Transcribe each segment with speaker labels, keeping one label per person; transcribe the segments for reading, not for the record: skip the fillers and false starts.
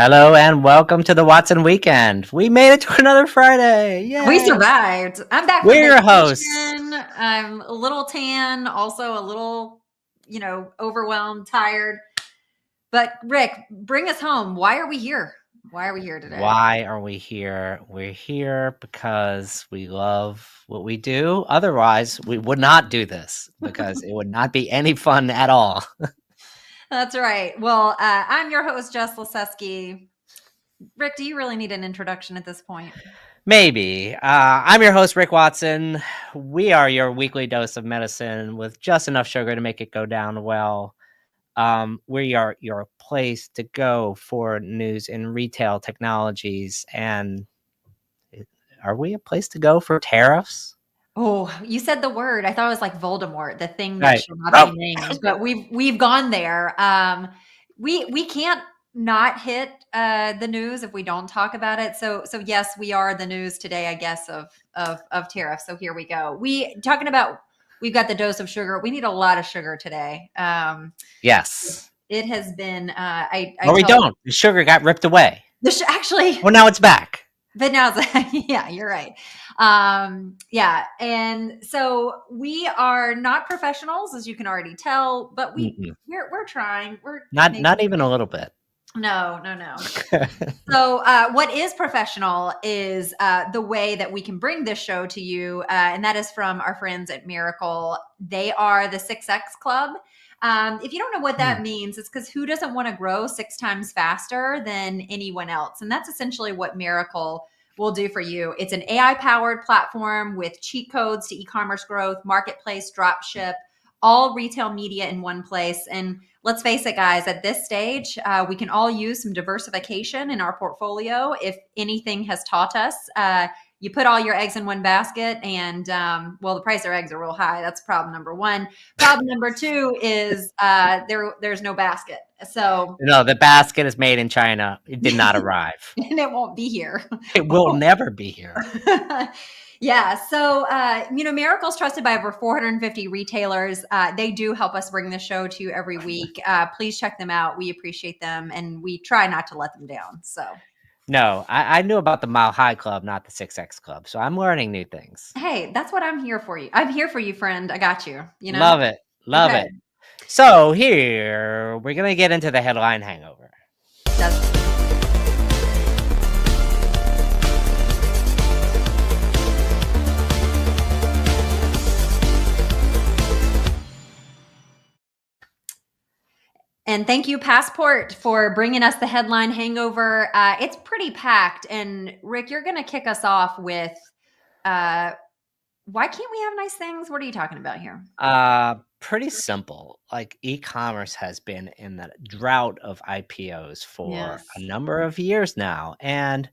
Speaker 1: Hello and welcome to the Watson Weekend. We made it to another Friday.
Speaker 2: We
Speaker 1: Yay!
Speaker 2: survived. I'm back from
Speaker 1: We're your hosts.
Speaker 2: vacation. I'm a little tan, also a little, overwhelmed, tired. But Rick, bring us home. Why are we here? Why are we here today?
Speaker 1: Why are we here? We're here because we love what we do. Otherwise, we would not do this because it would not be any fun at all.
Speaker 2: That's right. Well, I'm your host, Jess Lasewski. Rick, do you really need an introduction at this point?
Speaker 1: Maybe. I'm your host, Rick Watson. We are your weekly dose of medicine with just enough sugar to make it go down well. We are your place to go for news in retail technologies. And are we a place to go for tariffs?
Speaker 2: Oh, you said the word. I thought it was like Voldemort, the thing that
Speaker 1: Right.
Speaker 2: shall not
Speaker 1: Oh,
Speaker 2: be named. But we've gone there. We can't not hit the news if we don't talk about it. So yes, we are the news today, I guess, of tariffs. So here we go. We've got the dose of sugar. We need a lot of sugar today.
Speaker 1: yes.
Speaker 2: It has been. I
Speaker 1: Or we
Speaker 2: tell
Speaker 1: don't. The sugar got ripped away.
Speaker 2: actually.
Speaker 1: Well, now it's back.
Speaker 2: But now it's yeah, you're right. Yeah. And so we are not professionals, as you can already tell, but
Speaker 1: Mm-mm.
Speaker 2: we're trying. We're
Speaker 1: Not even a little bit.
Speaker 2: no. So what is professional is the way that we can bring this show to you. And that is from our friends at Miracle. They are the 6X Club. If you don't know what that means, it's because who doesn't want to grow 6 times faster than anyone else? And that's essentially what Miracle will do for you. It's an AI powered platform with cheat codes to e-commerce growth, marketplace, drop ship, all retail media in one place. And let's face it, guys, at this stage, we can all use some diversification in our portfolio. If anything has taught us, you put all your eggs in one basket and well, the price of eggs are real high. That's problem number one. Problem number two is there's no basket. So
Speaker 1: No, the basket is made in China. It did not arrive.
Speaker 2: and it won't be here.
Speaker 1: It will never be here.
Speaker 2: Yeah. So, Miracle's trusted by over 450 retailers. They do help us bring the show to you every week. Please check them out. We appreciate them and we try not to let them down. So,
Speaker 1: No, I knew about the Mile High Club, not the 6X Club. So I'm learning new things.
Speaker 2: hey, that's what I'm here for you. I'm here for you, friend. I got you,
Speaker 1: Love it. Love
Speaker 2: Okay.
Speaker 1: it. So here, we're going to get into the headline hangover.
Speaker 2: That's And thank you, Passport, for bringing us the headline hangover. It's pretty packed. And Rick, you're going to kick us off with why can't we have nice things? What are you talking about here?
Speaker 1: Pretty simple. Like e-commerce has been in that drought of IPOs for
Speaker 2: Yes.
Speaker 1: a number of years now. And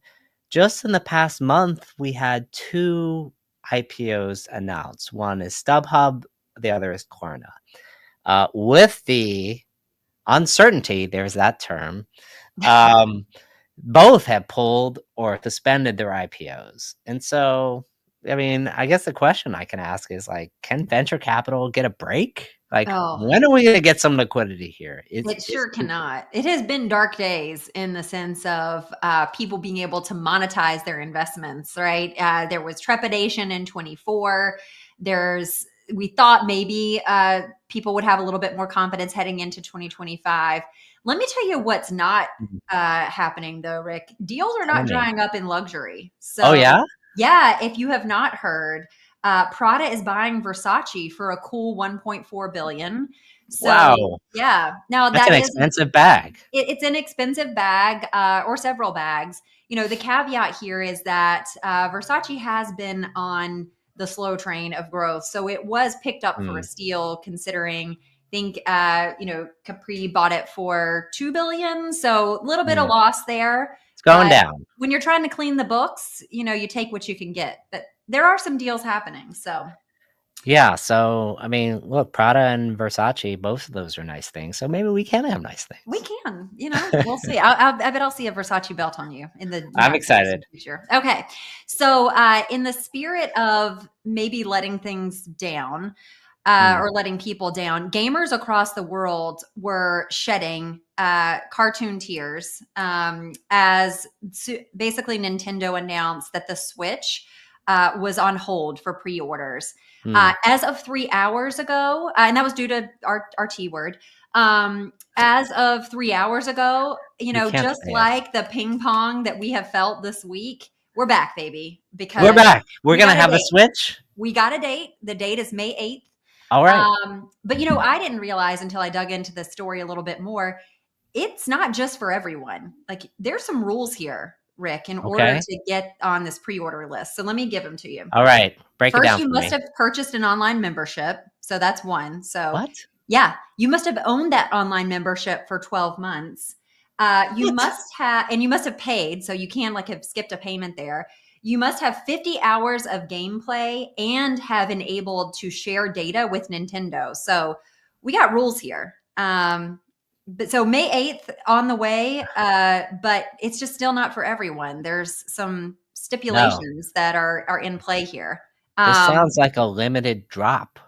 Speaker 1: just in the past month, we had 2 IPOs announced. One is StubHub, the other is Klarna. With the uncertainty, there's that term, both have pulled or suspended their IPOs. And so, I mean, I guess the question I can ask is like, can venture capital get a break? Like, when are we going to get some liquidity here?
Speaker 2: It sure cannot. It has been dark days in the sense of people being able to monetize their investments, right? There was trepidation in 24. We thought maybe people would have a little bit more confidence heading into 2025. Let me tell you what's not happening though, Rick. Deals are not drying up in luxury. So, yeah, if you have not heard, Prada is buying Versace for a cool $1.4 billion. So,
Speaker 1: wow.
Speaker 2: Yeah. Now
Speaker 1: that's an expensive bag.
Speaker 2: It's an expensive bag or several bags. The caveat here is that Versace has been on the slow train of growth. So it was picked up for a steal considering Capri bought it for $2 billion. So a little bit of loss there.
Speaker 1: It's going down.
Speaker 2: When you're trying to clean the books, you take what you can get, but there are some deals happening. So
Speaker 1: yeah. So, I mean, look, Prada and Versace, both of those are nice things. So maybe we can have nice things.
Speaker 2: We can, we'll see. I bet I'll see a Versace belt on you in the
Speaker 1: I'm excited.
Speaker 2: Future. Okay. So in the spirit of maybe letting things down, or letting people down. Gamers across the world were shedding cartoon tears as basically Nintendo announced that the Switch was on hold for pre-orders. As of 3 hours ago, and that was due to our T word. As of 3 hours ago, just like the ping pong that we have felt this week, we're back, baby. Because
Speaker 1: we're back. We're going to have a Switch.
Speaker 2: We got a date. The date is May 8th.
Speaker 1: All right.
Speaker 2: But I didn't realize until I dug into the story a little bit more, it's not just for everyone. Like there's some rules here, Rick, in order to get on this pre-order list. So let me give them to you.
Speaker 1: All right. Break it down.
Speaker 2: First, you must have purchased an online membership. So that's one. So
Speaker 1: what?
Speaker 2: Yeah, you must have owned that online membership for 12 months. You must have paid. So you can have skipped a payment there. You must have 50 hours of gameplay and have enabled to share data with Nintendo. So we got rules here. But so May 8th on the way, but it's just still not for everyone. There's some stipulations that are in play here.
Speaker 1: This sounds like a limited drop.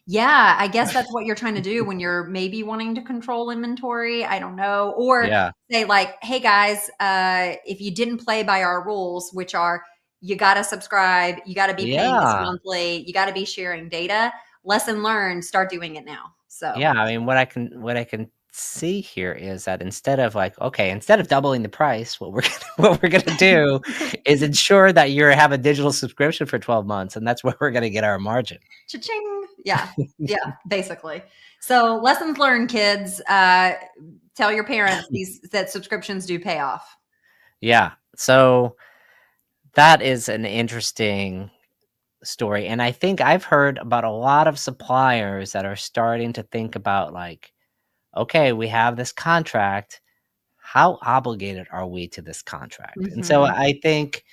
Speaker 2: Yeah, I guess that's what you're trying to do when you're maybe wanting to control inventory. I don't know. Or say hey guys, if you didn't play by our rules, which are you got to subscribe, you got to be paying this monthly, you got to be sharing data. Lesson learned, start doing it now. So
Speaker 1: yeah, I mean, what I can see here is that instead of doubling the price, what we're gonna do is ensure that you have a digital subscription for 12 months, and that's where we're gonna get our margin.
Speaker 2: Cha-ching. Yeah, basically. So lessons learned, kids. Tell your parents that subscriptions do pay off.
Speaker 1: Yeah. So that is an interesting story, and I think I've heard about a lot of suppliers that are starting to think about okay, we have this contract. How obligated are we to this contract? And so I think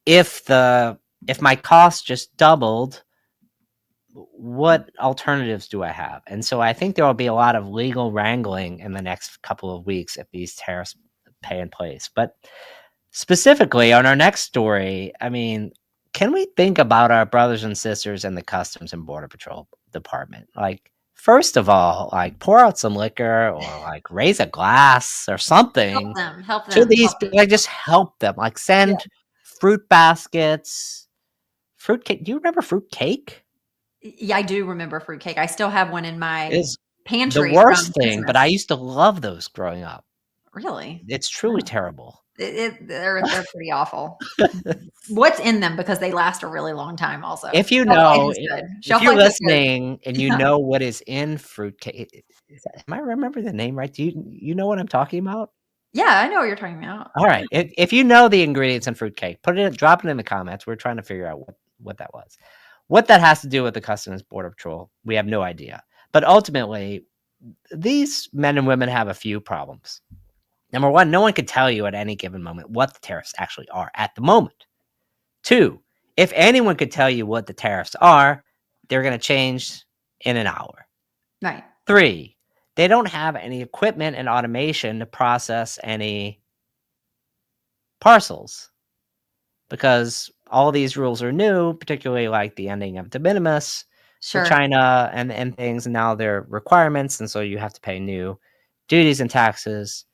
Speaker 1: if my cost just doubled, what alternatives do I have? And so I think there will be a lot of legal wrangling in the next couple of weeks if these tariffs pay in place. But specifically on our next story, I mean, can we think about our brothers and sisters in the Customs and Border Patrol Department? First of all, pour out some liquor or raise a glass or something.
Speaker 2: Help them.
Speaker 1: To these, just help them. Send fruit baskets, fruit cake. Do you remember fruit cake?
Speaker 2: Yeah, I do remember fruit cake. I still have one in my pantry.
Speaker 1: The worst thing, but I used to love those growing up.
Speaker 2: Really?
Speaker 1: It's truly terrible.
Speaker 2: They're pretty awful. What's in them, because they last a really long time also.
Speaker 1: If you know, if you're listening and you know what is in fruitcake, am I remember the name right? Do you know what I'm talking about?
Speaker 2: Yeah, I know what you're talking about.
Speaker 1: All right. If you know the ingredients in fruitcake, drop it in the comments. We're trying to figure out what that was. What that has to do with the Customs Border Patrol, we have no idea. But ultimately, these men and women have a few problems. Number one, no one could tell you at any given moment what the tariffs actually are at the moment. Two, if anyone could tell you what the tariffs are, they're going to change in an hour.
Speaker 2: Right.
Speaker 1: Three, they don't have any equipment and automation to process any parcels because all these rules are new, particularly the ending of de minimis for China and things. And now they're requirements. And so you have to pay new duties and taxes.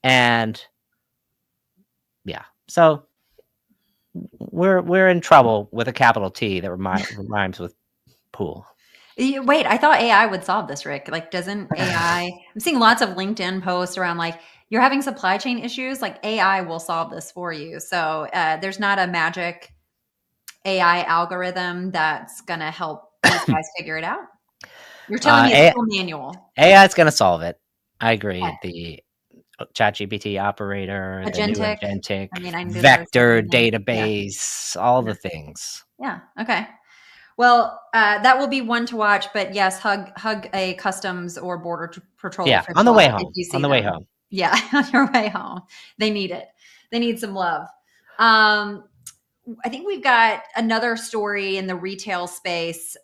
Speaker 1: And yeah, so we're in trouble with a capital T that rhymes with pool.
Speaker 2: Wait, I thought AI would solve this, Rick. Doesn't AI? I'm seeing lots of LinkedIn posts around you're having supply chain issues. AI will solve this for you. So there's not a magic AI algorithm that's gonna help these guys figure it out. You're telling me it's still manual.
Speaker 1: AI is gonna solve it. I agree. Yeah. The ChatGPT operator,
Speaker 2: agentic,
Speaker 1: the new agentic, vector database, all the things.
Speaker 2: Yeah. Okay. Well, that will be one to watch. But yes, hug a Customs or Border Patrol.
Speaker 1: Yeah, on the way home. On the way home.
Speaker 2: Yeah, on your way home. They need it. They need some love. I think we've got another story in the retail space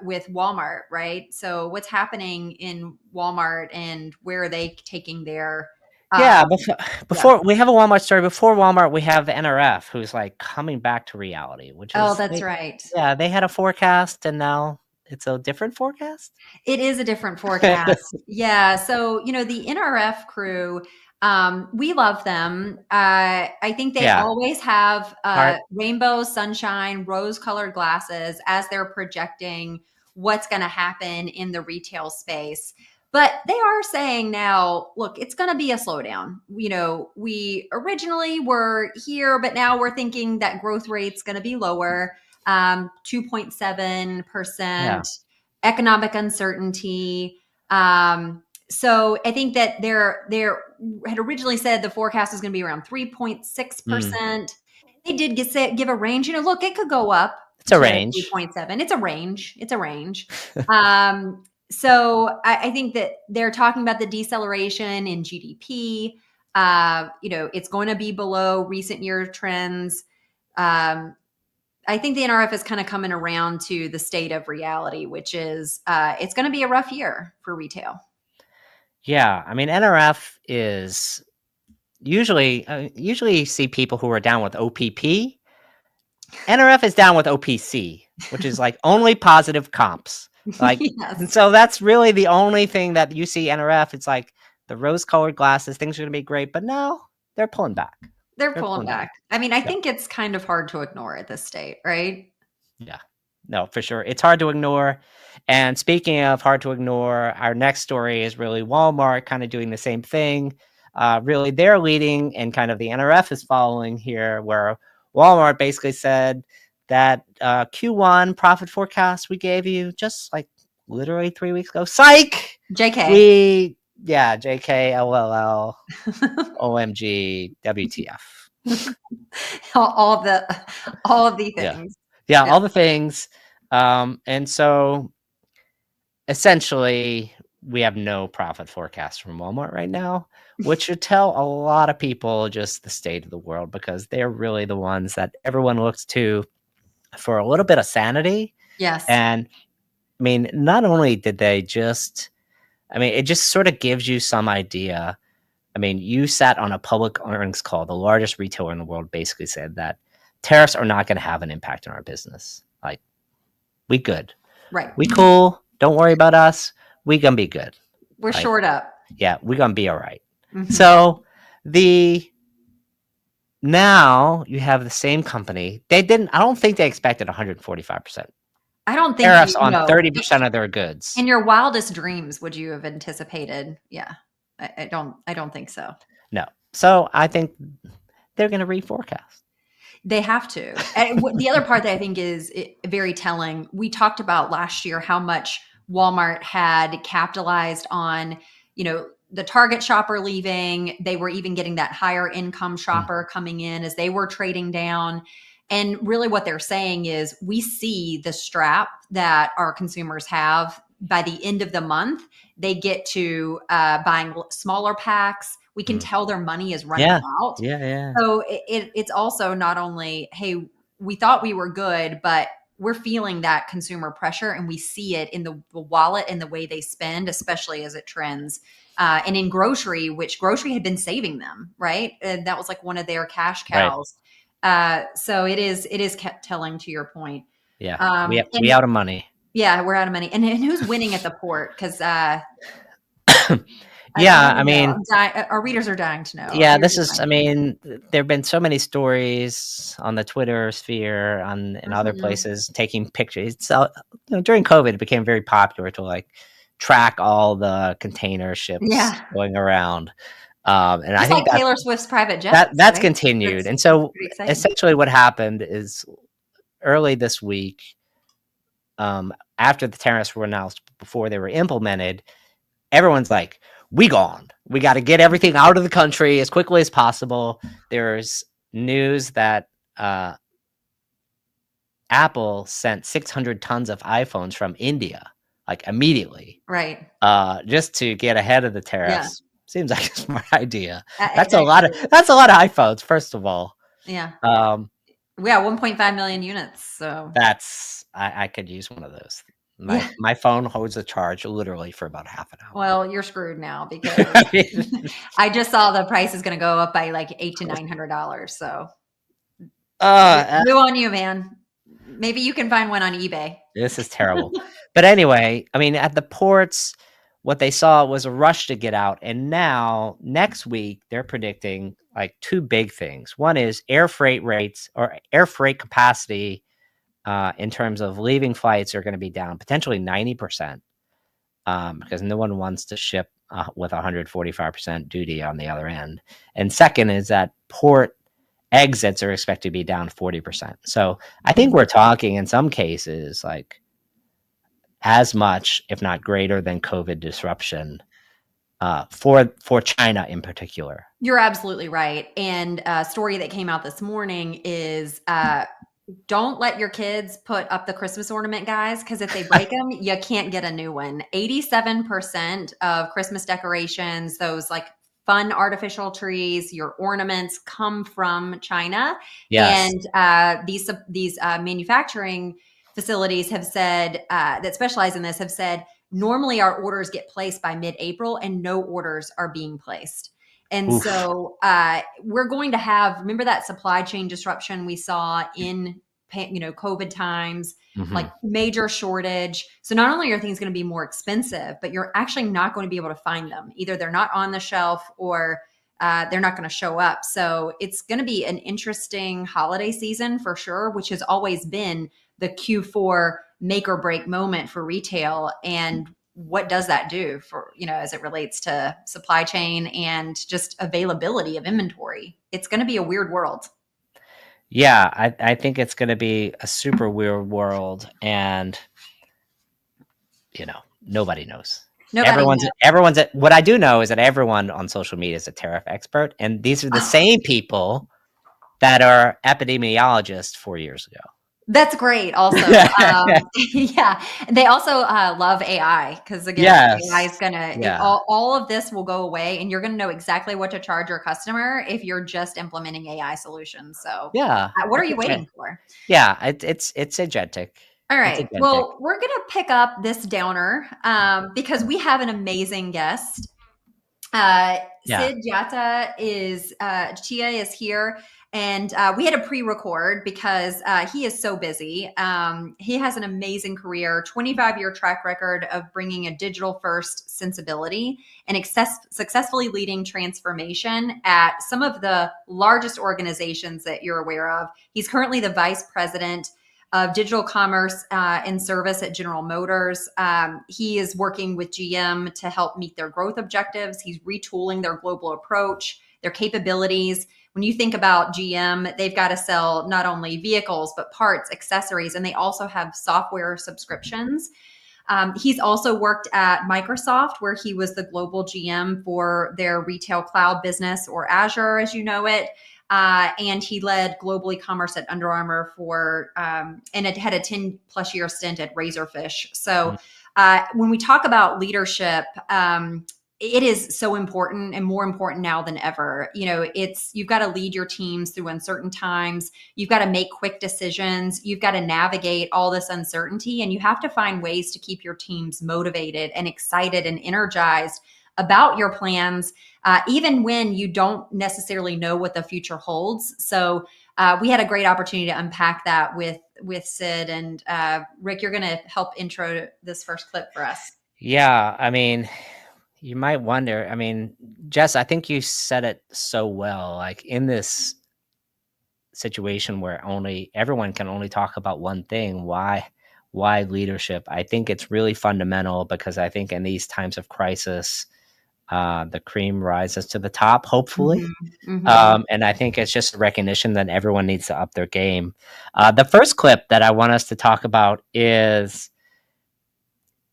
Speaker 2: with Walmart, right? So what's happening in Walmart and where are they taking their...
Speaker 1: Before we have a Walmart story. Before Walmart, we have the NRF, who's coming back to reality. Which is
Speaker 2: that's right.
Speaker 1: Yeah, they had a forecast, and now it's a different forecast.
Speaker 2: It is a different forecast. Yeah. So, the NRF crew, we love them. I think they
Speaker 1: Yeah.
Speaker 2: always have
Speaker 1: Heart.
Speaker 2: rainbow, sunshine, rose colored glasses as they're projecting what's going to happen in the retail space. But they are saying now, look, it's going to be a slowdown. We originally were here, but now we're thinking that growth rate's going to be lower, 2.7%.
Speaker 1: Yeah.
Speaker 2: Economic uncertainty. So I think that they had originally said the forecast was going to be around 3.6%. They did give a range. Look, it could go up
Speaker 1: It's a
Speaker 2: to
Speaker 1: range.
Speaker 2: 3.7. It's a range. It's a range. So I think that they're talking about the deceleration in GDP. It's going to be below recent year trends. I think the NRF is kind of coming around to the state of reality, which is it's going to be a rough year for retail.
Speaker 1: Yeah, I mean NRF is usually you see people who are down with OPP. NRF is down with OPC, which is like only positive comps. Like,
Speaker 2: Yes.
Speaker 1: And so that's really the only thing that you see NRF. It's like the rose-colored glasses, things are going to be great, but no, they're pulling back.
Speaker 2: They're pulling back. I mean, I
Speaker 1: Yeah.
Speaker 2: think it's kind of hard to ignore at this state, right?
Speaker 1: Yeah, no, for sure. It's hard to ignore. And speaking of hard to ignore, our next story is really Walmart kind of doing the same thing. Really, they're leading and kind of the NRF is following here, where Walmart basically said that Q1 profit forecast we gave you just like literally 3 weeks ago. Psych!
Speaker 2: JK.
Speaker 1: JK, LLL, OMG, WTF.
Speaker 2: all of the things.
Speaker 1: Yeah, all the things. And so essentially we have no profit forecast from Walmart right now, which should tell a lot of people just the state of the world, because they're really the ones that everyone looks to for a little bit of sanity.
Speaker 2: Yes.
Speaker 1: And I mean, not only did they it just sort of gives you some idea. I mean, you sat on a public earnings call. The largest retailer in the world basically said that tariffs are not going to have an impact on our business. Like, we good.
Speaker 2: Right.
Speaker 1: We cool. Don't worry about us. We gonna be good.
Speaker 2: We're shored up.
Speaker 1: Yeah, we're gonna be all right. So now you have the same company. I don't think they expected 145%.
Speaker 2: I don't think
Speaker 1: tariffs on 30% of their goods.
Speaker 2: In your wildest dreams, would you have anticipated? Yeah. I don't think so.
Speaker 1: No. So I think they're going to reforecast.
Speaker 2: They have to. And the other part that I think is very telling, we talked about last year how much Walmart had capitalized on, the Target shopper leaving. They were even getting that higher income shopper coming in as they were trading down. And really what they're saying is we see the strap that our consumers have. By the end of the month, they get to buying smaller packs. We can tell their money is running out.
Speaker 1: Yeah.
Speaker 2: So it's also not only, hey, we thought we were good, but we're feeling that consumer pressure, and we see it in the wallet and the way they spend, especially as it trends. And in grocery, which grocery had been saving them, right? And that was like one of their cash cows. Right. So it is kept telling, to your point.
Speaker 1: Yeah, we out of money.
Speaker 2: Yeah, we're out of money. And who's winning at the port? Because
Speaker 1: I mean,
Speaker 2: our readers are dying to know.
Speaker 1: Yeah, there have been so many stories on the Twitter sphere, and other places taking pictures. So, during COVID, it became very popular to like track all the container ships going around. And just I think
Speaker 2: like Taylor Swift's private jet.
Speaker 1: That's continued. And so essentially what happened is early this week, after the tariffs were announced, before they were implemented, everyone's like, we got to get everything out of the country as quickly as possible. There's news that Apple sent 600 tons of iPhones from India, like immediately.
Speaker 2: Right.
Speaker 1: Just to get ahead of the tariffs. Yeah. Seems like a smart idea. That's a lot of iPhones, first of all.
Speaker 2: Yeah. 1.5 million units. So
Speaker 1: I could use one of those. My phone holds a charge literally for about half an hour.
Speaker 2: Well, you're screwed now, because I just saw the price is going to go up by like $800 to $900. So, new on you, man. Maybe you can find one on eBay.
Speaker 1: This is terrible. But anyway, I mean, at the ports, what they saw was a rush to get out. And now, next week, they're predicting like two big things. One is air freight rates or air freight capacity in terms of leaving flights are going to be down potentially 90% because no one wants to ship with 145% duty on the other end. And second is that port exits are expected to be down 40%. So I think we're talking in some cases like as much, if not greater than COVID disruption for China in particular.
Speaker 2: You're absolutely right. And a story that came out this morning is don't let your kids put up the Christmas ornament, guys, because if they break them, you can't get a new one. 87% of Christmas decorations, those like fun artificial trees, your ornaments come from China.
Speaker 1: Yes.
Speaker 2: And these manufacturing facilities have said that specialize in this have said normally our orders get placed by mid-April and no orders are being placed. And
Speaker 1: Oof.
Speaker 2: so we're going to have, remember that supply chain disruption we saw in, COVID times, like major shortage. So not only are things going to be more expensive, but you're actually not going to be able to find them. Either they're not on the shelf or they're not going to show up. So it's going to be an interesting holiday season for sure, which has always been the Q4 make or break moment for retail. And what does that do for, as it relates to supply chain and just availability of inventory? It's going to be a weird world.
Speaker 1: Yeah, I think it's going to be a super weird world, and nobody knows. Everyone's what I do know is that everyone on social media is a tariff expert, and these are the same people that are epidemiologists 4 years ago.
Speaker 2: That's great. Also, yeah. They also love AI because again, AI is gonna all of this will go away, and you're gonna know exactly what to charge your customer if you're just implementing AI solutions. So, what are you waiting for?
Speaker 1: Yeah, it's agentic.
Speaker 2: All right. Well, we're gonna pick up this downer because we have an amazing guest. Sid Jatia is here. And we had a pre-record because he is so busy. He has an amazing career, 25-year track record of bringing a digital-first sensibility and successfully leading transformation at some of the largest organizations that you're aware of. He's currently the vice president of digital commerce and service at General Motors. He is working with GM to help meet their growth objectives. He's retooling their global approach, their capabilities. When you think about GM, they've got to sell not only vehicles, but parts, accessories, and they also have software subscriptions. He's also worked at Microsoft, where he was the global GM for their retail cloud business, or Azure, as you know it. And he led global e-commerce at Under Armour and it had a 10 plus year stint at Razorfish. So when we talk about leadership, it is so important and more important now than ever. You've got to lead your teams through uncertain times. You've got to make quick decisions. You've got to navigate all this uncertainty, and you have to find ways to keep your teams motivated and excited and energized about your plans, even when you don't necessarily know what the future holds. So we had a great opportunity to unpack that with Sid. And Rick, you're going to help intro this first clip for us.
Speaker 1: Yeah, I mean, you might wonder, Jess, I think you said it so well, like in this situation where everyone can only talk about one thing, why leadership? I think it's really fundamental because I think in these times of crisis, the cream rises to the top, hopefully. And I think it's just a recognition that everyone needs to up their game. The first clip that I want us to talk about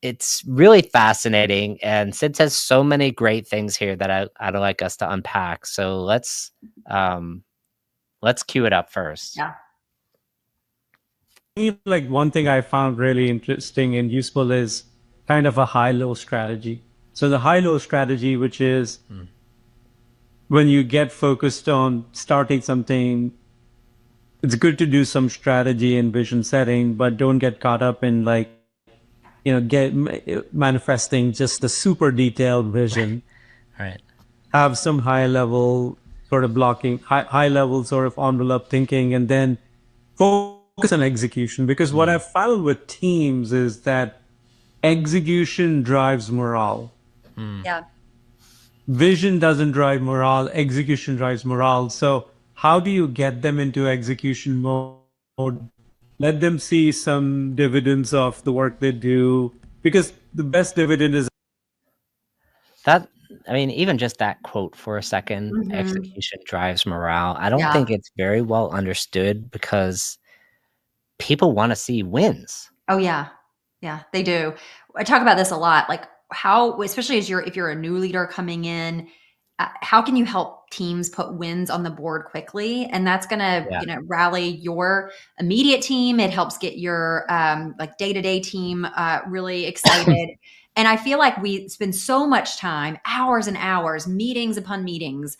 Speaker 1: it's really fascinating, and Sid says so many great things here that I'd like us to unpack. So let's cue it up first.
Speaker 2: Yeah.
Speaker 3: Like one thing I found really interesting and useful is kind of a high-low strategy. So the high-low strategy, which is when you get focused on starting something, it's good to do some strategy and vision setting, but don't get caught up in manifesting just the super detailed vision.
Speaker 1: Right.
Speaker 3: Have some high level sort of blocking, high level sort of envelope thinking, and then focus focus on execution, because what I've found with teams is that execution drives morale.
Speaker 2: Yeah.
Speaker 3: Vision doesn't drive morale, execution drives morale. So how do you get them into execution mode? Let them see some dividends of the work they do, because the best dividend is
Speaker 1: That, I mean, even just that quote for a second,
Speaker 2: Mhm.
Speaker 1: execution drives morale. I don't
Speaker 2: Yeah.
Speaker 1: think it's very well understood because people want to see wins.
Speaker 2: Oh yeah. Yeah, they do. I talk about this a lot, like how, especially as if you're a new leader coming in, how can you help teams put wins on the board quickly? And that's going to,
Speaker 1: Yeah.
Speaker 2: rally your immediate team. It helps get your like day-to-day team really excited. And I feel like we spend so much time, hours and hours, meetings upon meetings,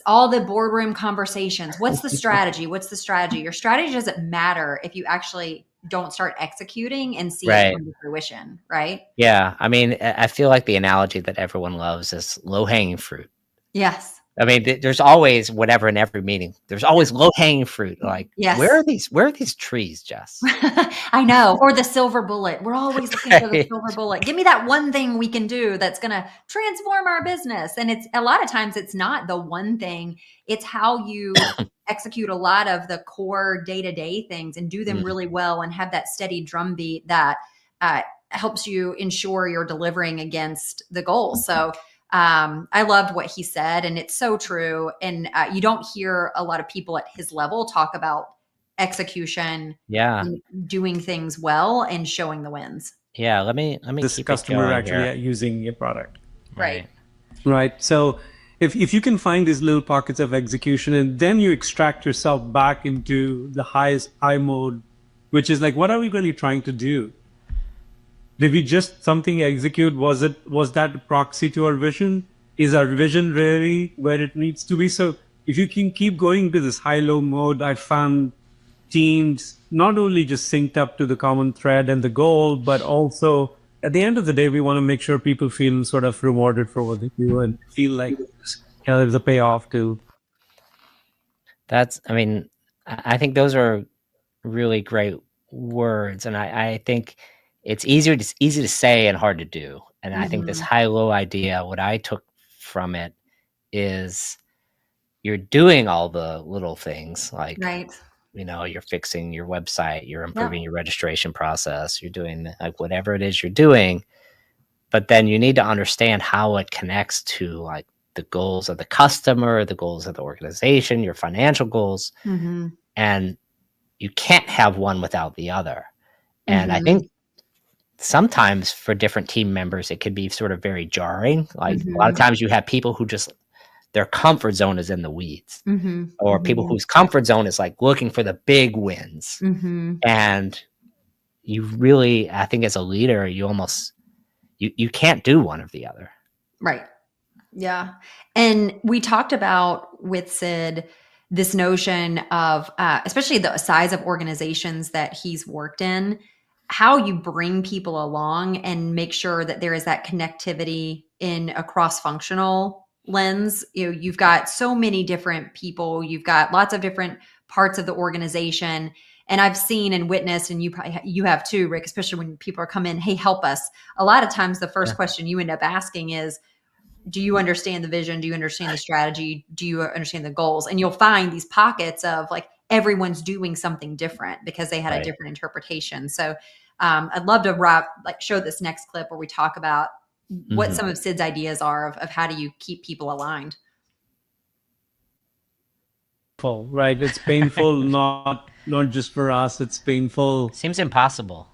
Speaker 2: all the boardroom conversations. What's the strategy? What's the strategy? Your strategy doesn't matter if you actually don't start executing and see it
Speaker 1: Right.
Speaker 2: come to fruition, right?
Speaker 1: Yeah. I mean, I feel like the analogy that everyone loves is low-hanging fruit.
Speaker 2: Yes.
Speaker 1: I mean, there's always whatever in every meeting. There's always low-hanging fruit. Like,
Speaker 2: Yes.
Speaker 1: where are these trees, Jess?
Speaker 2: I know. Or the silver bullet. We're always looking for the
Speaker 1: Right.
Speaker 2: silver bullet. Give me that one thing we can do that's going to transform our business. And it's a lot of times it's not the one thing. It's how you execute a lot of the core day-to-day things and do them really well and have that steady drumbeat that helps you ensure you're delivering against the goals. So I loved what he said, and it's so true. And you don't hear a lot of people at his level talk about execution,
Speaker 1: Yeah.
Speaker 2: and doing things well and showing the wins.
Speaker 1: Yeah. Let me
Speaker 3: this
Speaker 1: keep
Speaker 3: customer
Speaker 1: it going
Speaker 3: actually
Speaker 1: here.
Speaker 3: using your product.
Speaker 2: Right.
Speaker 3: Right. So if you can find these little pockets of execution and then you extract yourself back into the high mode, which is like, what are we really trying to do? Did we just something execute? Was that a proxy to our vision? Is our vision really where it needs to be? So if you can keep going to this high-low mode, I found teams not only just synced up to the common thread and the goal, but also at the end of the day, we want to make sure people feel sort of rewarded for what they do and feel like there's a payoff too.
Speaker 1: I mean, I think those are really great words. And I think it's easy to say and hard to do. And I think this high-low idea, what I took from it is you're doing all the little things like,
Speaker 2: Right.
Speaker 1: You're fixing your website, you're improving your registration process, you're doing like whatever it is you're doing. But then you need to understand how it connects to like the goals of the customer, the goals of the organization, your financial goals. And you can't have one without the other. And I think sometimes for different team members, it could be sort of very jarring. Like a lot of times you have people who just, their comfort zone is in the weeds, or people whose comfort zone is like looking for the big wins. And you really, I think as a leader, you almost, you can't do one or the other.
Speaker 2: Right. Yeah. And we talked about with Sid this notion of, especially the size of organizations that he's worked in, how you bring people along and make sure that there is that connectivity in a cross-functional lens. You've got so many different people, you've got lots of different parts of the organization. And I've seen and witnessed, and you have too, Rick, especially when people are coming, hey, help us. A lot of times the first question you end up asking is, do you understand the vision? Do you understand the strategy? Do you understand the goals? And you'll find these pockets of like everyone's doing something different because they had a different interpretation. So I'd love to show this next clip where we talk about what some of Sid's ideas are of how do you keep people aligned.
Speaker 3: Right. It's painful, not just for us. It's painful.
Speaker 1: Seems impossible.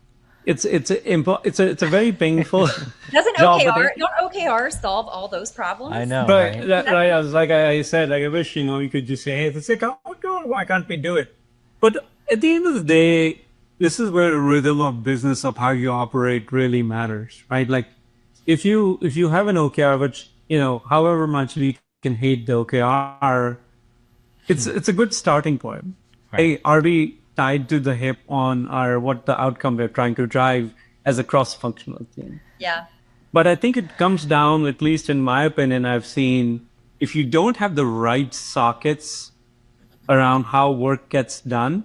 Speaker 3: It's a very painful
Speaker 4: Doesn't
Speaker 3: job.
Speaker 4: don't OKRs solve all those problems?
Speaker 1: I know.
Speaker 3: Right. Right. I was like I said, like I wish you could just say, hey, it's like, oh God, why can't we do it? But at the end of the day, this is where the rhythm of business of how you operate really matters, right? Like if you have an OKR, which however much we can hate the OKR, it's a good starting point.
Speaker 1: Right.
Speaker 3: Hey, are we tied to the hip on what the outcome we're trying to drive as a cross-functional team?
Speaker 4: Yeah.
Speaker 3: But I think it comes down, at least in my opinion, I've seen if you don't have the right sockets around how work gets done,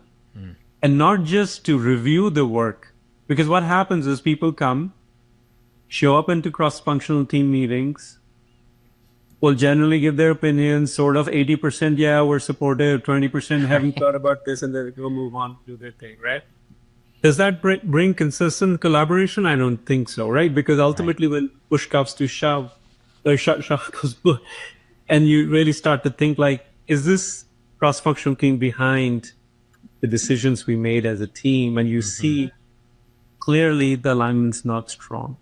Speaker 3: and not just to review the work. Because what happens is people come, show up into cross-functional team meetings, will generally give their opinions, sort of 80%, yeah, we're supportive, 20% haven't thought about this, and then go move on, do their thing, right? Does that bring consistent collaboration? I don't think so, right? Because ultimately, when push comes to shove, or shove goes, and you really start to think like, is this cross-functional team behind the decisions we made as a team? And you see clearly the alignment's not strong.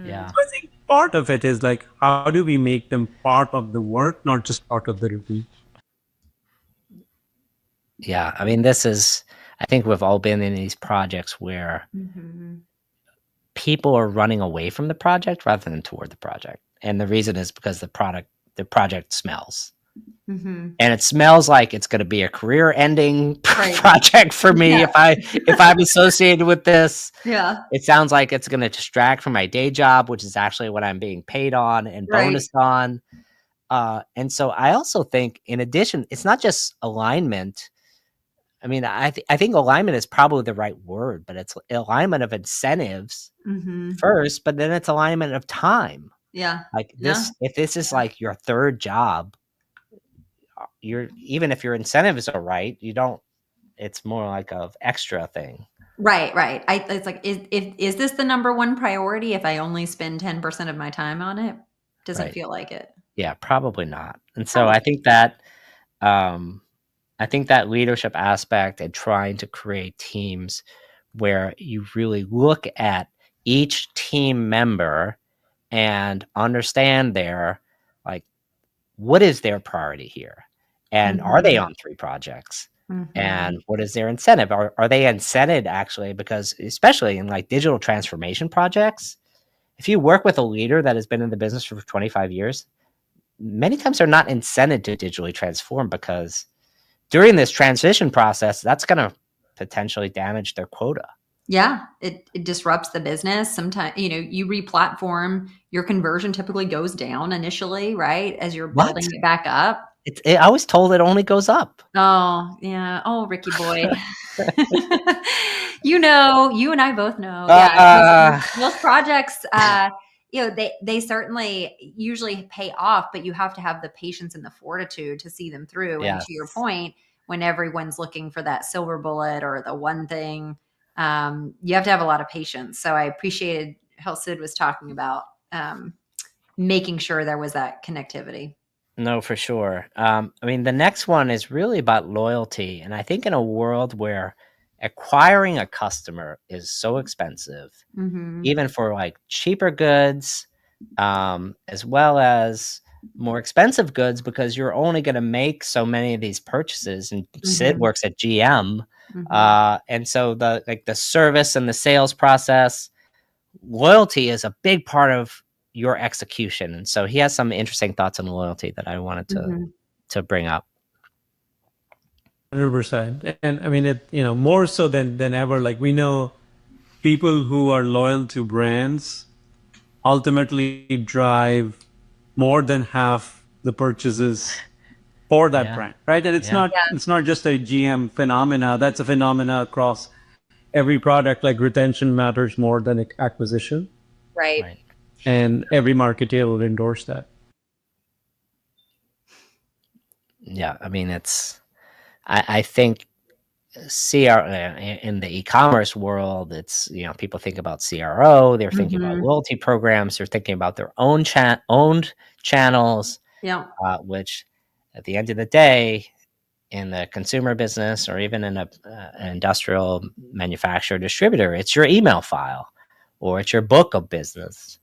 Speaker 1: Yeah.
Speaker 3: So I think part of it is like, how do we make them part of the work, not just part of the review?
Speaker 1: Yeah. I mean, I think we've all been in these projects where people are running away from the project rather than toward the project. And the reason is because the project smells. And it smells like it's going to be a career-ending project for me if I'm associated with this.
Speaker 2: Yeah.
Speaker 1: It sounds like it's going to distract from my day job, which is actually what I'm being paid on and bonused on. And so I also think, in addition, it's not just alignment. I mean, I think alignment is probably the right word, but it's alignment of incentives first, but then it's alignment of time.
Speaker 2: Yeah.
Speaker 1: Like this, if this is like your third job, even if your incentives are right, it's more like a extra thing.
Speaker 2: Right. It's like, is this the number one priority if I only spend 10% of my time on it? Doesn't feel like it.
Speaker 1: Yeah, probably not. And so I think that leadership aspect and trying to create teams where you really look at each team member and understand what is their priority here? And are they on 3 projects? And what is their incentive? Are they incented actually? Because especially in like digital transformation projects, if you work with a leader that has been in the business for 25 years, many times they're not incented to digitally transform, because during this transition process, that's going to potentially damage their quota.
Speaker 2: Yeah, it disrupts the business. Sometimes, you re-platform, your conversion typically goes down initially, right? As you're building it back up.
Speaker 1: I was told it only goes up.
Speaker 2: Oh, yeah. Oh, Ricky boy. You and I both know. Yeah, those projects, they certainly usually pay off, but you have to have the patience and the fortitude to see them through. And to your point, when everyone's looking for that silver bullet or the one thing, you have to have a lot of patience. So I appreciated how Sid was talking about making sure there was that connectivity.
Speaker 1: No, for sure. I mean, the next one is really about loyalty. And I think in a world where acquiring a customer is so expensive, even for like cheaper goods, as well as more expensive goods, because you're only going to make so many of these purchases. And Sid works at GM. And so the service and the sales process, loyalty is a big part of your execution. And so he has some interesting thoughts on loyalty that I wanted to bring up.
Speaker 3: 100%. And I mean, more so than ever, like we know people who are loyal to brands ultimately drive more than half the purchases for that brand, right? And it's not just a GM phenomena. That's a phenomena across every product. Like retention matters more than acquisition.
Speaker 4: Right.
Speaker 3: And every marketer will endorse that.
Speaker 1: Yeah, I mean, I think in the e-commerce world, it's, people think about CRO, they're thinking about loyalty programs, they're thinking about their own owned channels, which at the end of the day, in the consumer business or even in an industrial manufacturer distributor, it's your email file or it's your book of business,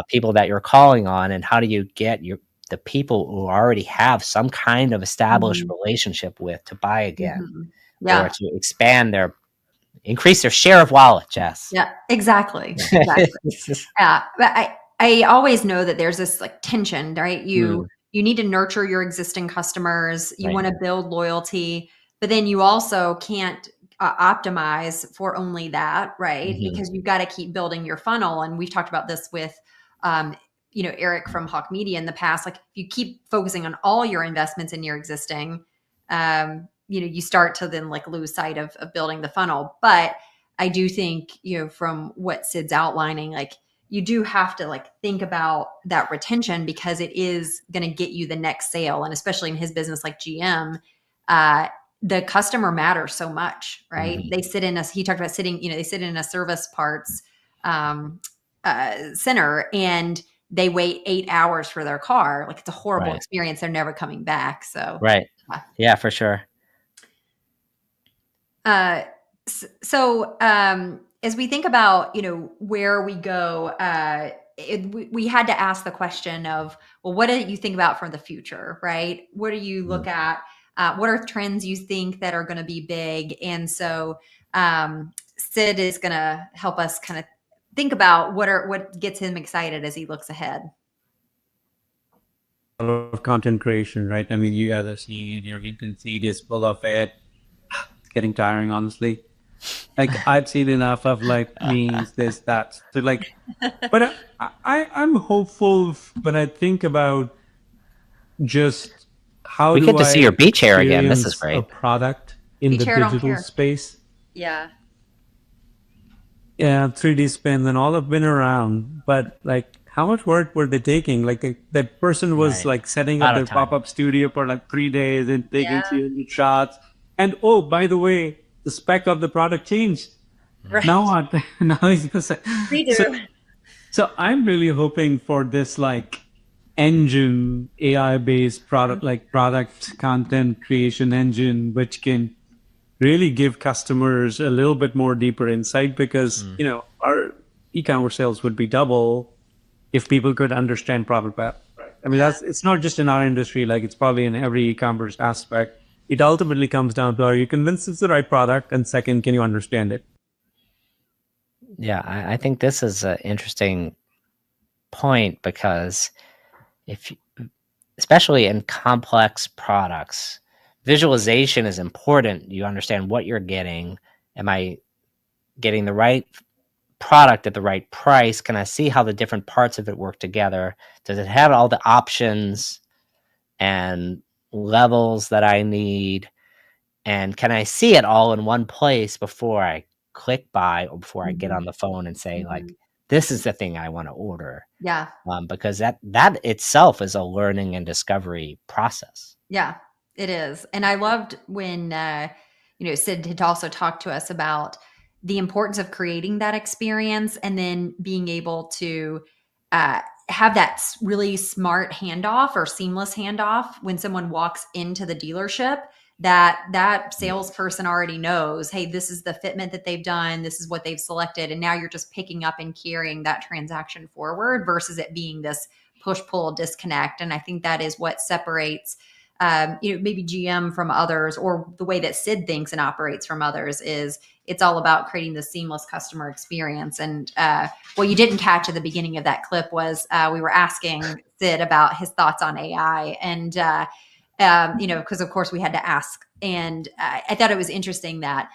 Speaker 1: people that you're calling on, and how do you get the people who already have some kind of established relationship with to buy again, or to increase their share of wallet, Jess.
Speaker 2: Yeah, exactly. Yeah, but I always know that there's this like tension, right? You need to nurture your existing customers. You want to build loyalty, but then you also can't optimize for only that, right? Because you've got to keep building your funnel. And we've talked about this with, Eric from Hawk Media in the past. Like if you keep focusing on all your investments in your existing, you start to then like lose sight of building the funnel. But I do think, from what Sid's outlining, like you do have to like think about that retention, because it is going to get you the next sale. And especially in his business, like GM, the customer matters so much, right?
Speaker 1: Mhm.
Speaker 2: They sit in he talked about sitting, they sit in a service parts center, and they wait 8 hours for their car. Like, it's a horrible
Speaker 1: Right.
Speaker 2: experience. They're never coming back. So,
Speaker 1: Right. Yeah, for sure.
Speaker 2: So as we think about, where we go, we had to ask the question of, well, what do you think about for the future, right? What do you look at? What are trends you think that are going to be big? And so Sid is going to help us kind of think about what gets him excited as he looks ahead.
Speaker 3: A lot of content creation, right? I mean, you guys see your LinkedIn feed is full of it. It's getting tiring, honestly. Like, I've seen enough of like memes, this, that. So like, but I'm hopeful when I think about just how
Speaker 1: We
Speaker 3: do
Speaker 1: get to
Speaker 3: I
Speaker 1: see your beach hair again. This is
Speaker 3: experience a
Speaker 1: great.
Speaker 3: product in
Speaker 2: Beach
Speaker 3: the
Speaker 2: hair, don't
Speaker 3: digital
Speaker 2: care.
Speaker 3: space.
Speaker 4: Yeah.
Speaker 3: Yeah, 3D spins and all have been around, but like, how much work were they taking? Like, that person was
Speaker 1: Right.
Speaker 3: like setting
Speaker 1: Lot
Speaker 3: up
Speaker 1: of
Speaker 3: their
Speaker 1: time.
Speaker 3: pop-up studio for like 3 days and taking
Speaker 4: Yeah.
Speaker 3: 300 shots. And oh, by the way, the spec of the product changed.
Speaker 4: Right.
Speaker 3: Now what? Now he's gonna say.
Speaker 4: Redo.
Speaker 3: So I'm really hoping for this like engine, AI-based product, like product content creation engine, which can really give customers a little bit more deeper insight, because our e-commerce sales would be double if people could understand product path. I mean, it's not just in our industry, like it's probably in every e-commerce aspect. It ultimately comes down to, are you convinced it's the right product? And second, can you understand it?
Speaker 1: Yeah, I think this is an interesting point, because especially in complex products, visualization is important. You understand what you're getting. Am I getting the right product at the right price? Can I see how the different parts of it work together? Does it have all the options and levels that I need? And can I see it all in one place before I click buy, or before I get on the phone and say, like, this is the thing I want to order?
Speaker 2: Yeah.
Speaker 1: Because that itself is a learning and discovery process.
Speaker 2: Yeah, it is. And I loved when, Sid had also talked to us about the importance of creating that experience, and then being able to have that really smart handoff or seamless handoff when someone walks into the dealership, that salesperson already knows, hey, this is the fitment that they've done, this is what they've selected. And now you're just picking up and carrying that transaction forward, versus it being this push-pull disconnect. And I think that is what separates maybe GM from others, or the way that Sid thinks and operates from others, is it's all about creating the seamless customer experience. And what you didn't catch at the beginning of that clip was we were asking Sid about his thoughts on AI, and because of course we had to ask. And I thought it was interesting that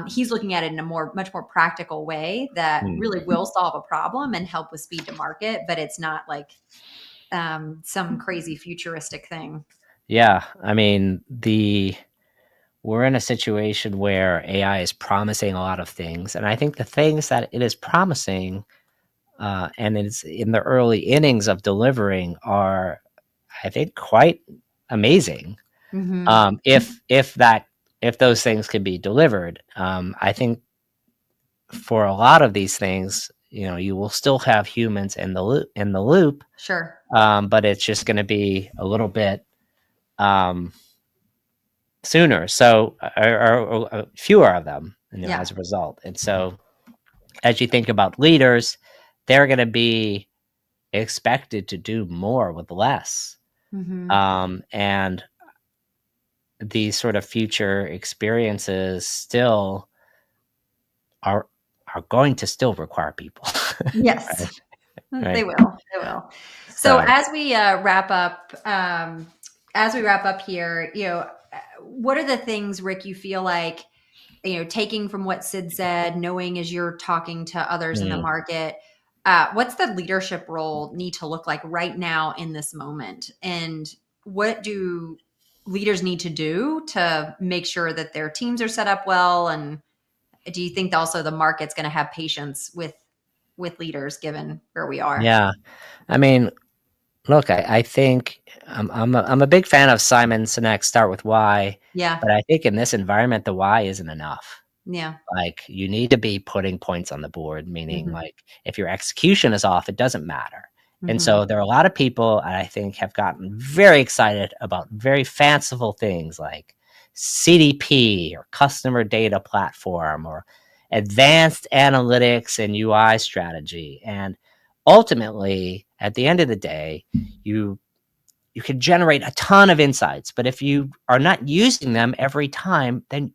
Speaker 2: he's looking at it in a much more practical way that really will solve a problem and help with speed to market, but it's not like some crazy futuristic thing.
Speaker 1: Yeah, I mean, we're in a situation where AI is promising a lot of things, and I think the things that it is promising, and it's in the early innings of delivering, are, I think, quite amazing. If those things can be delivered, I think for a lot of these things, you will still have humans in the loop.
Speaker 2: Sure.
Speaker 1: But it's just going to be a little bit sooner, so or fewer of them, as a result. And so, as you think about leaders, they're going to be expected to do more with less, and these sort of future experiences still are going to still require people.
Speaker 2: Yes.
Speaker 1: Right?
Speaker 2: They will. So as we wrap up, here, what are the things, Rick, you feel like, taking from what Sid said, knowing as you're talking to others in the market, what's the leadership role need to look like right now in this moment? And what do leaders need to do to make sure that their teams are set up well? And do you think also the market's going to have patience with leaders given where we are?
Speaker 1: Yeah. I mean, look, I think I'm a big fan of Simon Sinek's Start with Why,
Speaker 2: Yeah.
Speaker 1: but I think in this environment, the why isn't enough.
Speaker 2: Yeah.
Speaker 1: Like, you need to be putting points on the board, meaning
Speaker 2: Mhm.
Speaker 1: like if your execution is off, it doesn't matter. And
Speaker 2: Mhm.
Speaker 1: so there are a lot of people I think have gotten very excited about very fanciful things like CDP or customer data platform or advanced analytics and UI strategy. And ultimately, at the end of the day, you can generate a ton of insights, but if you are not using them every time, then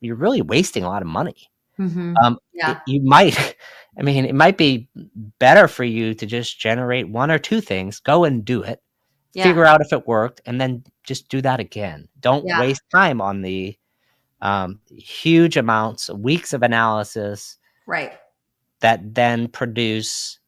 Speaker 1: you're really wasting a lot of money.
Speaker 2: Mhm. Yeah.
Speaker 1: You might, I mean, it might be better for you to just generate 1 or 2 things, go and do it,
Speaker 2: Yeah.
Speaker 1: figure out if it worked, and then just do that again. Don't
Speaker 2: Yeah.
Speaker 1: waste time on the huge amounts, weeks of analysis
Speaker 2: Right.
Speaker 1: that then produce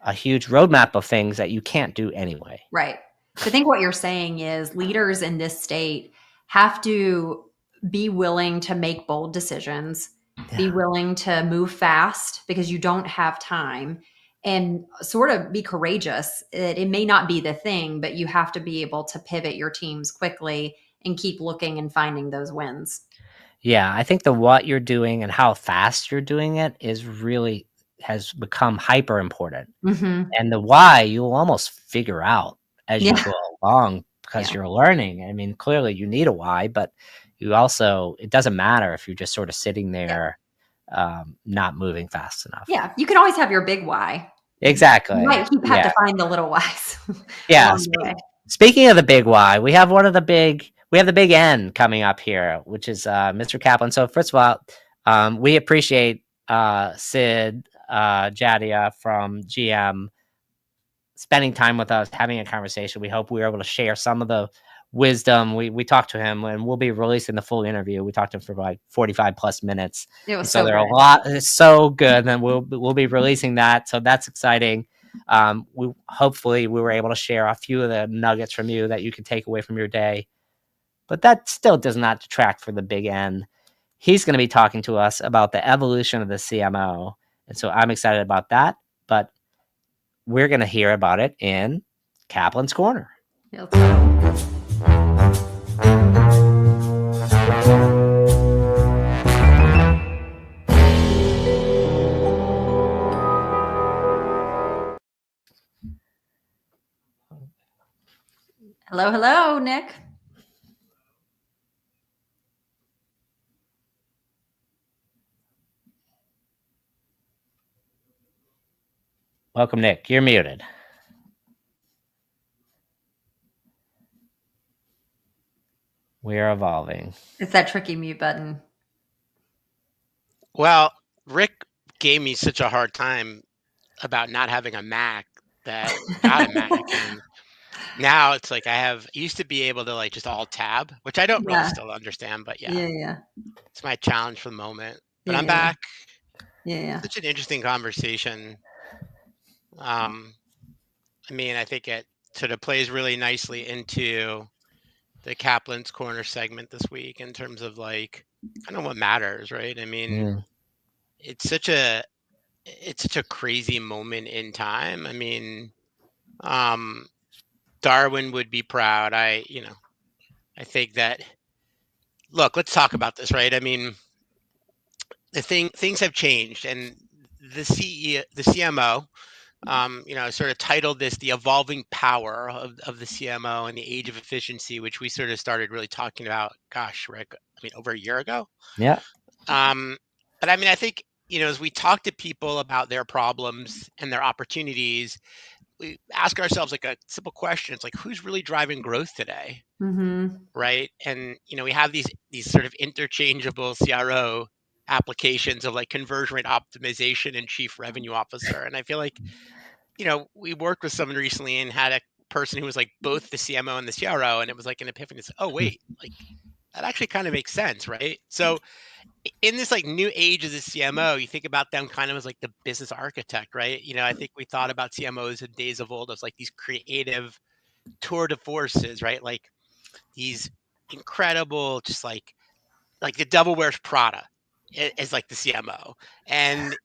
Speaker 1: a huge roadmap of things that you can't do anyway.
Speaker 2: Right. So I think what you're saying is leaders in this state have to be willing to make bold decisions, be
Speaker 1: Yeah.
Speaker 2: willing to move fast because you don't have time, and sort of be courageous. It may not be the thing, but you have to be able to pivot your teams quickly and keep looking and finding those wins.
Speaker 1: Yeah, I think the what you're doing and how fast you're doing it has become hyper important.
Speaker 2: Mhm.
Speaker 1: And the why you'll almost figure out as you
Speaker 2: Yeah.
Speaker 1: go along because
Speaker 2: Yeah.
Speaker 1: you're learning. I mean, clearly you need a why, but you also, it doesn't matter if you're just sort of sitting
Speaker 2: Yeah.
Speaker 1: there, not moving fast enough.
Speaker 2: Yeah. You can always have your big why. You
Speaker 1: Exactly.
Speaker 2: might have
Speaker 1: Yeah.
Speaker 2: to find the little whys
Speaker 1: Yeah.
Speaker 2: along the way.
Speaker 1: Speaking of the big why, we have we have the big N coming up here, which is Mr. Kaplan. So first of all, we appreciate Sid Jatia from GM spending time with us, having a conversation. We hope we were able to share some of the wisdom. We talked to him, and we'll be releasing the full interview. We talked to him for like 45 plus minutes.
Speaker 2: It was
Speaker 1: And so
Speaker 2: so
Speaker 1: there are a
Speaker 2: good.
Speaker 1: lot. It's so good. And we'll be releasing that. So that's exciting. We hopefully we were able to share a few of the nuggets from you that you can take away from your day. But that still does not detract for the big N. He's going to be talking to us about the evolution of the CMO. And so I'm excited about that. But we're going to hear about it in Kaplan's Corner.
Speaker 2: Yeah, let's go. Hello, hello, Nick.
Speaker 1: Welcome, Nick. You're muted. We are evolving.
Speaker 2: It's that tricky mute button.
Speaker 5: Well, Rick gave me such a hard time about not having a Mac that got a Mac, and now it's like I used to be able to like just alt tab, which I don't really
Speaker 2: Yeah.
Speaker 5: still understand, but yeah,
Speaker 2: Yeah.
Speaker 5: it's my challenge for the moment. But
Speaker 2: Yeah.
Speaker 5: I'm back.
Speaker 2: Yeah.
Speaker 5: Such an interesting conversation. I mean, I think it sort of plays really nicely into the Kaplan's Corner segment this week in terms of like kind of what matters, right? I mean, it's such a crazy moment in time. I mean, Darwin would be proud. I think that, look, let's talk about this, right? I mean, things have changed, and the CMO, sort of titled this "The Evolving Power of the CMO and the Age of Efficiency," which we sort of started really talking about, gosh, Rick, I mean, over a year ago.
Speaker 1: Yeah.
Speaker 5: But I mean, I think, as we talk to people about their problems and their opportunities, we ask ourselves like a simple question. It's like, who's really driving growth today?
Speaker 2: Mm-hmm.
Speaker 5: Right. And, we have these sort of interchangeable CRO applications of like conversion rate optimization and chief revenue officer. And I feel like, we worked with someone recently and had a person who was like both the CMO and the CRO. And it was like an epiphany. It's, oh, wait, like that actually kind of makes sense. Right. So in this like new age of the CMO, you think about them kind of as like the business architect, right? I think we thought about CMOs in days of old as like these creative tour de forces, right? Like these incredible, just like the devil wears Prada is like the CMO. And,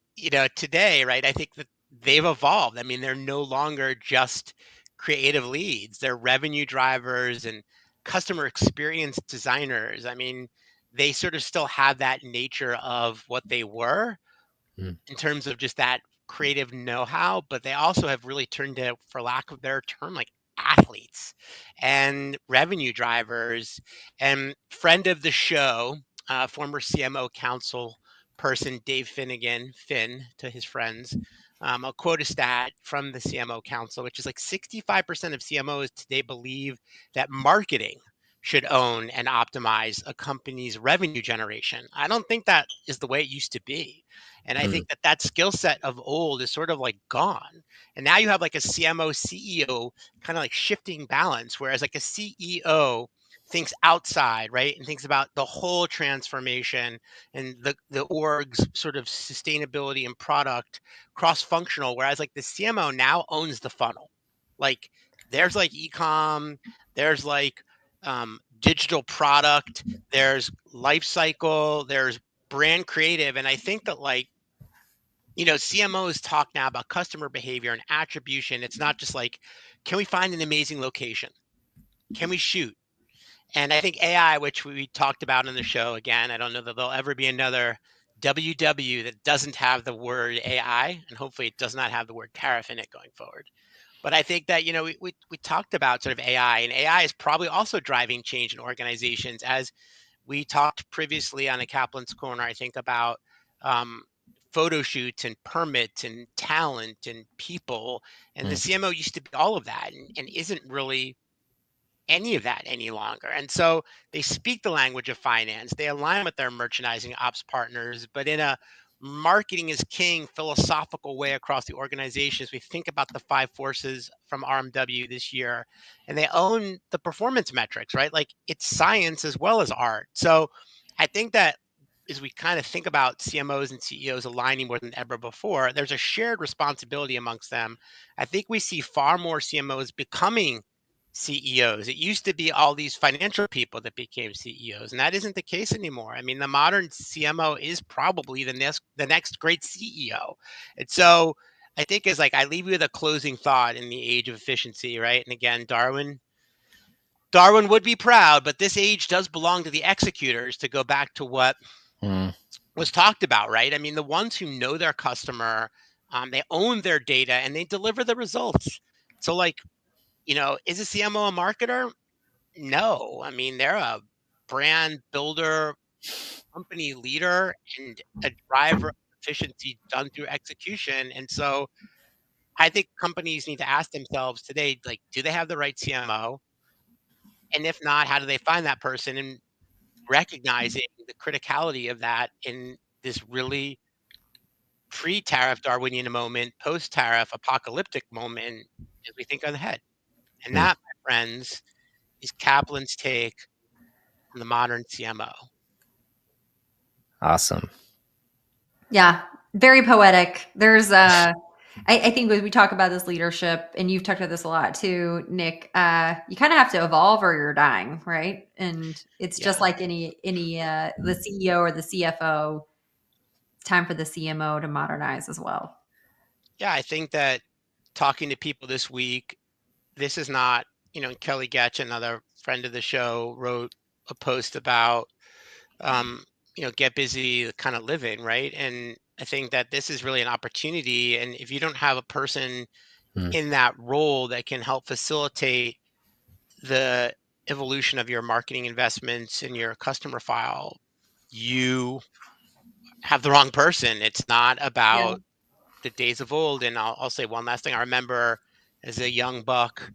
Speaker 5: today, right, I think that they've evolved. I mean, they're no longer just creative leads, they're revenue drivers and customer experience designers. I mean, they sort of still have that nature of what they were in terms of just that creative know-how, but they also have really turned to, for lack of a better term, like athletes and revenue drivers. And friend of the show, former CMO council person Dave Finnegan, Finn to his friends, I'll quote a stat from the CMO council, which is like 65% of CMOs today believe that marketing should own and optimize a company's revenue generation. I don't think that is the way it used to be. And I think that skill set of old is sort of like gone. And now you have like a CMO CEO kind of like shifting balance, whereas like a CEO thinks outside, right? And thinks about the whole transformation and the org's sort of sustainability and product cross-functional, whereas like the CMO now owns the funnel. Like there's like eComm, there's like digital product, there's life cycle, there's brand creative. And I think that like, CMOs talk now about customer behavior and attribution. It's not just like, can we find an amazing location? Can we shoot? And I think AI, which we talked about in the show, again, I don't know that there'll ever be another WW that doesn't have the word AI, and hopefully it does not have the word tariff in it going forward. But I think that, we talked about sort of AI, and AI is probably also driving change in organizations. As we talked previously on the Kaplan's Corner, I think about photo shoots and permits and talent and people. And the CMO used to be all of that and isn't really any of that any longer. And so they speak the language of finance. They align with their merchandising ops partners, but in a marketing is king philosophical way across the organizations. We think about the five forces from RMW this year, and they own the performance metrics, right? Like it's science as well as art. So I think that as we kind of think about CMOs and CEOs aligning more than ever before, there's a shared responsibility amongst them. I think we see far more CMOs becoming CEOs. It used to be all these financial people that became CEOs, and that isn't the case anymore. I mean, the modern CMO is probably the next great CEO. And so I think is like I leave you with a closing thought in the age of efficiency, right? And again, Darwin would be proud, but this age does belong to the executors, to go back to what was talked about, right? I mean, the ones who know their customer, they own their data and they deliver the results. So like, is a CMO a marketer? No. I mean, they're a brand builder, company leader, and a driver of efficiency done through execution. And so I think companies need to ask themselves today, like, do they have the right CMO? And if not, how do they find that person? And recognizing the criticality of that in this really pre-tariff Darwinian moment, post-tariff apocalyptic moment as we think ahead. And that, my friends, is Kaplan's take on the modern CMO.
Speaker 1: Awesome.
Speaker 2: Yeah, very poetic. There's I think when we talk about this leadership, and you've talked about this a lot too, Nick, you kind of have to evolve or you're dying, right? And it's just like any the CEO or the CFO, it's time for the CMO to modernize as well.
Speaker 5: Yeah, I think that talking to people this week, this is not, Kelly Getch, another friend of the show, wrote a post about, get busy kind of living, right? And I think that this is really an opportunity. And if you don't have a person in that role that can help facilitate the evolution of your marketing investments and your customer file, you have the wrong person. It's not about the days of old. And I'll say one last thing. I remember as a young buck,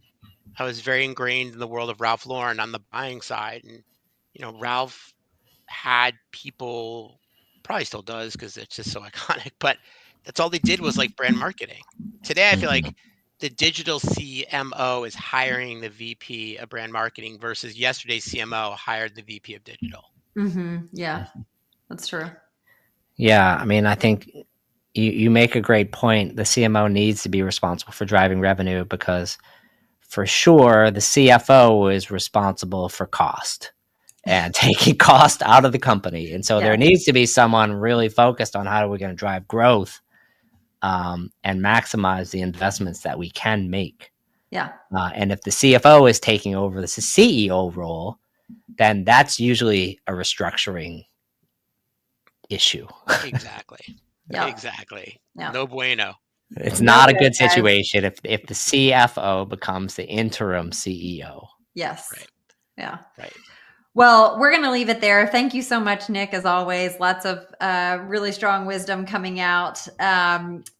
Speaker 5: I was very ingrained in the world of Ralph Lauren on the buying side. And, Ralph had people, probably still does because it's just so iconic, but that's all they did was like brand marketing. Today, I feel like the digital CMO is hiring the VP of brand marketing versus yesterday's CMO hired the VP of digital.
Speaker 2: Yeah, that's true.
Speaker 1: Yeah, I mean, I think you make a great point. The CMO needs to be responsible for driving revenue because for sure, the CFO is responsible for cost and taking cost out of the company. And so there needs to be someone really focused on how are we going to drive growth and maximize the investments that we can make.
Speaker 2: Yeah.
Speaker 1: And if the CFO is taking over the CEO role, then that's usually a restructuring issue.
Speaker 5: Exactly.
Speaker 2: Yeah.
Speaker 5: Exactly.
Speaker 2: Yeah.
Speaker 5: No bueno.
Speaker 1: It's not a good situation if the CFO becomes the interim CEO.
Speaker 2: Yes.
Speaker 5: Right.
Speaker 2: Yeah.
Speaker 5: Right.
Speaker 2: Well, we're going to leave it there. Thank you so much, Nick, as always. Lots of really strong wisdom coming out.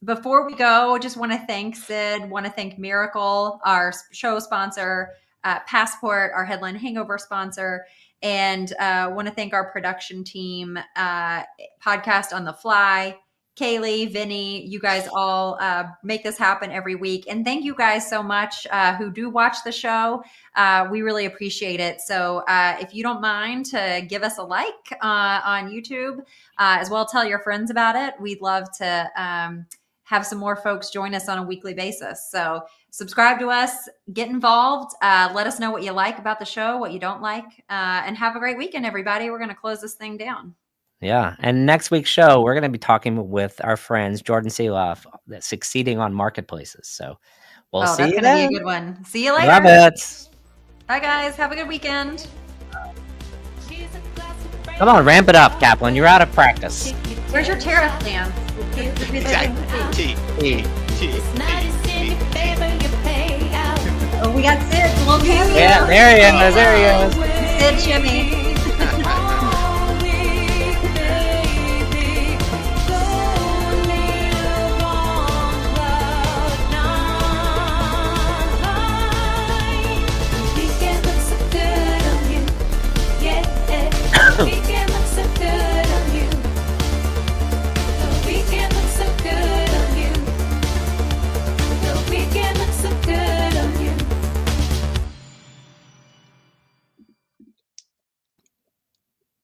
Speaker 2: Before we go, just want to thank Sid, want to thank Miracle, our show sponsor, Passport, our Headline Hangover sponsor, and want to thank our production team, Podcast on the Fly, Kaylee, Vinny, you guys all make this happen every week. And thank you guys so much who do watch the show. We really appreciate it. So if you don't mind to give us a like on YouTube, as well, tell your friends about it. We'd love to have some more folks join us on a weekly basis. So subscribe to us, get involved. Let us know what you like about the show, what you don't like, and have a great weekend, everybody. We're going to close this thing down.
Speaker 1: Yeah. And next week's show, we're going to be talking with our friends, Jordan Seeloff, that's succeeding on marketplaces. So we'll see you then.
Speaker 2: That's going to be a good one. See you later.
Speaker 1: Love it.
Speaker 2: Bye, guys. Have a good weekend.
Speaker 1: Come on, ramp it up, Kaplan. You're out of practice.
Speaker 2: Where's your tariff dance?
Speaker 5: Exactly. T.
Speaker 2: Oh, we got Sid. We'll do it.
Speaker 1: Yeah, there he is. There he is.
Speaker 2: Sid Jimmy.
Speaker 6: We can look so good on you, yeah.